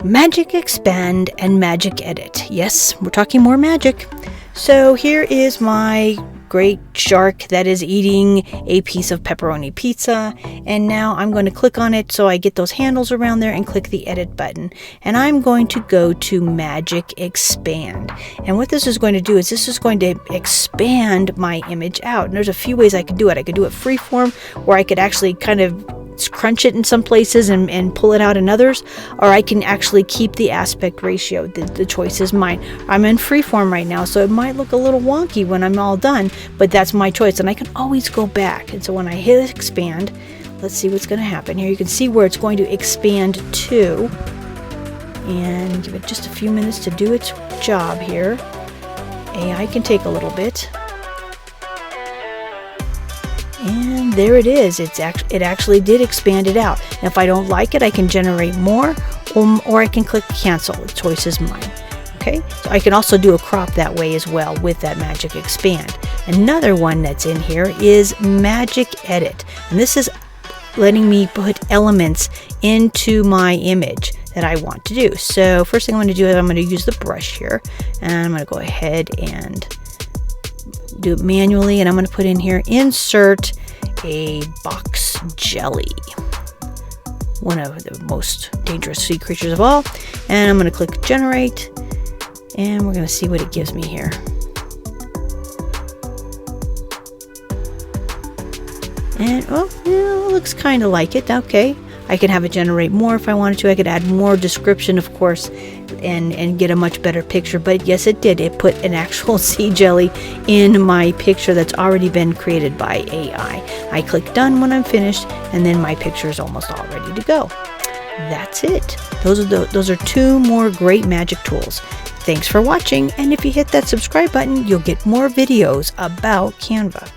Magic Expand and Magic Edit. Yes, we're talking more magic. So here is my great shark that is eating a piece of pepperoni pizza, and now I'm going to click on it so I get those handles around there and click the edit button, and I'm going to go to Magic Expand. And what this is going to do is this is going to expand my image out, and there's a few ways I could do it. I could do it freeform, where I could actually kind of crunch it in some places and pull it out in others, or I can actually keep the aspect ratio. The choice is mine. I'm in freeform right now, so it might look a little wonky when I'm all done, but that's my choice, and I can always go back. And so when I hit expand, let's see what's going to happen here. You can see where it's going to expand to, and give it just a few minutes to do its job here. AI can take a little bit. And there it is. It actually did expand it out. And if I don't like it, I can generate more, or I can click cancel. The choice is mine. Okay, so I can also do a crop that way as well with that Magic Expand. Another one that's in here is Magic Edit, and this is letting me put elements into my image that I want to do. So first thing I'm going to do is I'm going to use the brush here, and I'm going to go ahead and do it manually, and I'm going to put in here insert a box jelly, one of the most dangerous sea creatures of all, and I'm going to click generate, and we're going to see what it gives me here. And it looks kind of like it. Okay, I can have it generate more if I wanted to. I could add more description, of course, and get a much better picture. But yes, it did. It put an actual sea jelly in my picture that's already been created by AI. I click done when I'm finished, and then my picture is almost all ready to go. That's it. Those are two more great magic tools. Thanks for watching, and if you hit that subscribe button, you'll get more videos about Canva.